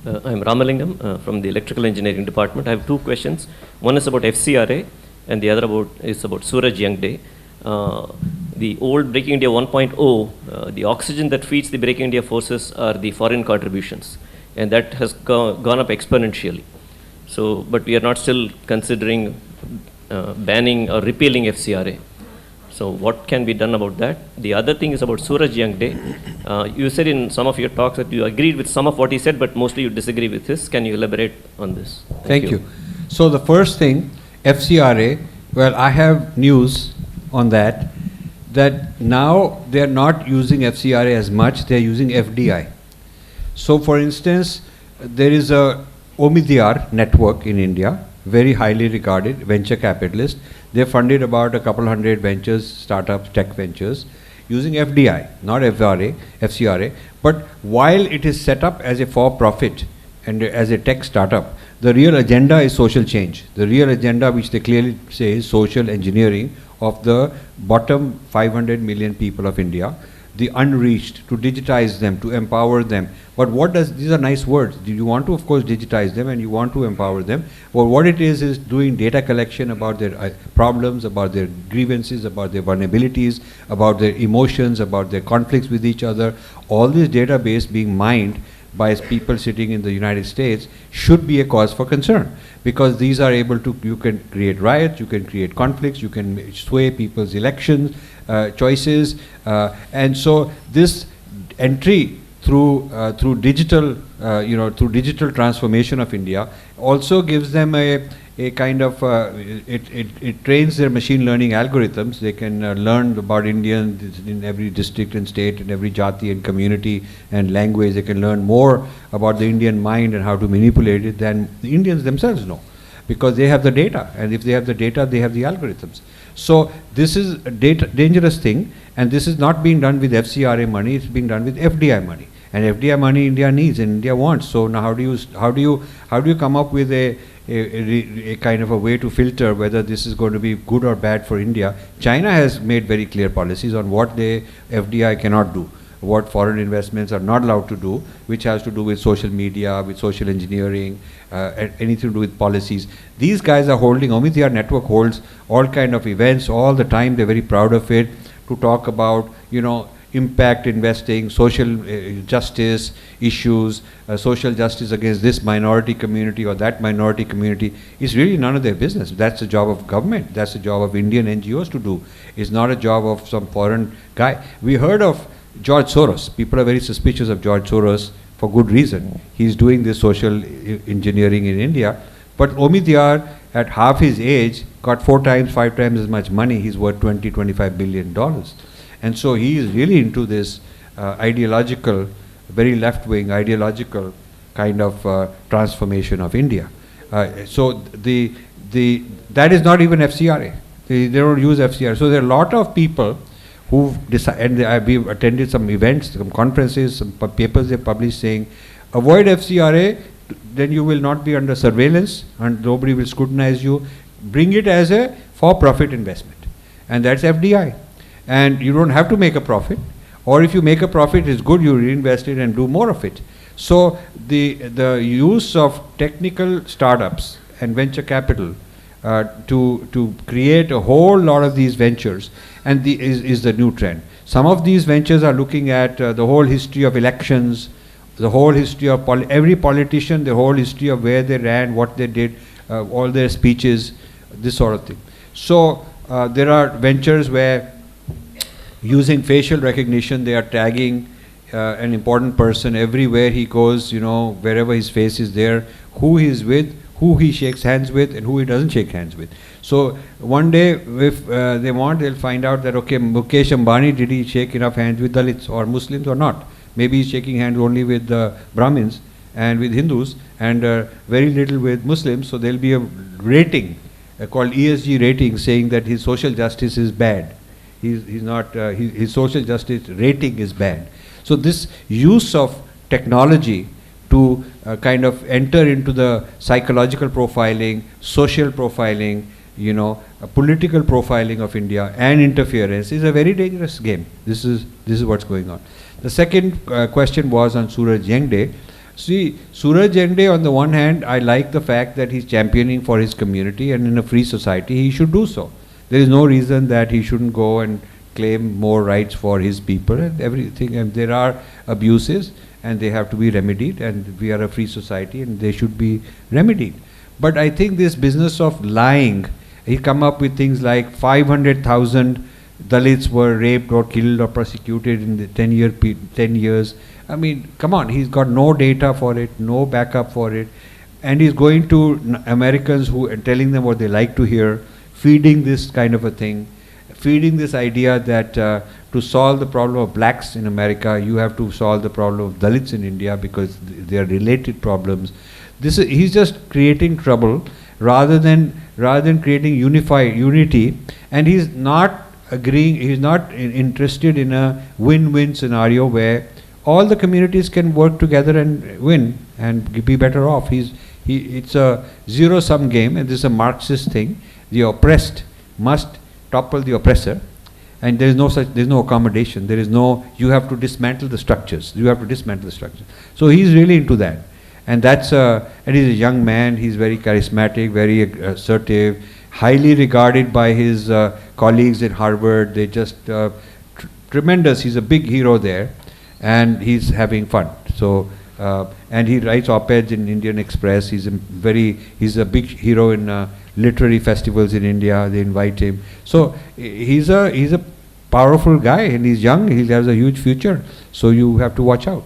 I'm Ramalingam from the Electrical Engineering Department. I have two questions. One is about FCRA and the other is about Suraj Yengde. The old Breaking India 1.0, the oxygen that feeds the Breaking India forces are the foreign contributions, and that has gone up exponentially. So, but we are not still considering banning or repealing FCRA. So what can be done about that? The other thing is about Suraj Yengde. You said in some of your talks that you agreed with some of what he said, but mostly you disagree with this. Can you elaborate on this? Thank you. So the first thing, FCRA, well, I have news on that now they are not using FCRA as much, they are using FDI. So for instance, there is a Omidyar network in India, very highly regarded venture capitalist. They funded about a couple hundred ventures, startups, tech ventures, using FDI, not FCRA. But while it is set up as a for-profit and as a tech startup, the real agenda is social change. The real agenda, which they clearly say, is social engineering of the bottom 500 million people of India, the unreached, to digitize them, to empower them. But what does, these are nice words. You want to, of course, digitize them and you want to empower them. But what it is doing data collection about their problems, about their grievances, about their vulnerabilities, about their emotions, about their conflicts with each other. All this database being mined by people sitting in the United States should be a cause for concern, because these are able to, you can create riots, you can create conflicts, you can sway people's elections, choices, and so this entry through digital, through digital transformation of India also gives them a kind of, it trains their machine learning algorithms. They can learn about Indians in every district and state and every jati and community and language. They can learn more about the Indian mind and how to manipulate it than the Indians themselves know, because they have the data, and if they have the data, they have the algorithms. So this is a dangerous thing, and this is not being done with FCRA money, it's being done with FDI money. And FDI money India needs and India wants. So now how do you come up with a kind of a way to filter whether this is going to be good or bad for India? China has made very clear policies on what FDI cannot do, what foreign investments are not allowed to do, which has to do with social media, with social engineering, anything to do with policies. These guys are holding, Omidyar network holds all kind of events all the time. They're very proud of it, to talk about, impact investing, social justice issues, social justice against this minority community or that minority community. Is really none of their business. That's the job of government. That's the job of Indian NGOs to do. It's not a job of some foreign guy. We heard of George Soros. People are very suspicious of George Soros for good reason. He's doing this social engineering in India. But Omidyar, at half his age, got 4 times, 5 times as much money. He's worth $20–25 billion. And so he is really into this ideological, very left-wing ideological kind of transformation of India. So that is not even FCRA. They don't use FCRA. So there are a lot of people who've decided, and we've attended some events, some conferences, some papers they published saying, avoid FCRA, then you will not be under surveillance and nobody will scrutinize you. Bring it as a for-profit investment. And that's FDI. And you don't have to make a profit, or if you make a profit, it's good, you reinvest it and do more of it. So the use of technical startups and venture capital to create a whole lot of these ventures and is the new trend. Some of these ventures are looking at the whole history of elections, the whole history of every politician, the whole history of where they ran, what they did, all their speeches, this sort of thing. So there are ventures where, using facial recognition, they are tagging an important person everywhere he goes, wherever his face is there, who he is with, who he shakes hands with, and who he doesn't shake hands with. So one day, if they want, they'll find out that, okay, Mukesh Ambani, did he shake enough hands with Dalits or Muslims or not? Maybe he's shaking hands only with Brahmins and with Hindus, and very little with Muslims. So there'll be a rating called ESG rating, saying that his social justice is bad. His social justice rating is bad. So this use of technology to kind of enter into the psychological profiling, social profiling, political profiling of India and interference is a very dangerous game. This is what's going on. The second question was on Suraj Yengde. See, Suraj Yengde, on the one hand, I like the fact that he's championing for his community, and in a free society, he should do so. There is no reason that he shouldn't go and claim more rights for his people and everything. And there are abuses, and they have to be remedied, and we are a free society, and they should be remedied. But I think this business of lying, he come up with things like 500,000 Dalits were raped or killed or persecuted in the 10 years. I mean, come on, he's got no data for it, no backup for it, and he's going to Americans who and telling them what they like to hear, feeding this kind of a thing, feeding this idea that to solve the problem of blacks in America, you have to solve the problem of Dalits in India because they are related problems. He's just creating trouble rather than creating unity, and he's not agreeing. He's not interested in a win-win scenario where all the communities can work together and win and be better off. It's a zero-sum game, and this is a Marxist thing. The oppressed must topple the oppressor, and there's no accommodation. You have to dismantle the structures. So he's really into that, and and he's a young man. He's very charismatic, very assertive, highly regarded by his colleagues at Harvard. They just tremendous. He's a big hero there, and he's having fun. So and he writes op-eds in Indian Express. He's a big hero in literary festivals in India. They invite him. So he's a powerful guy, and he's young. He has a huge future. So you have to watch out.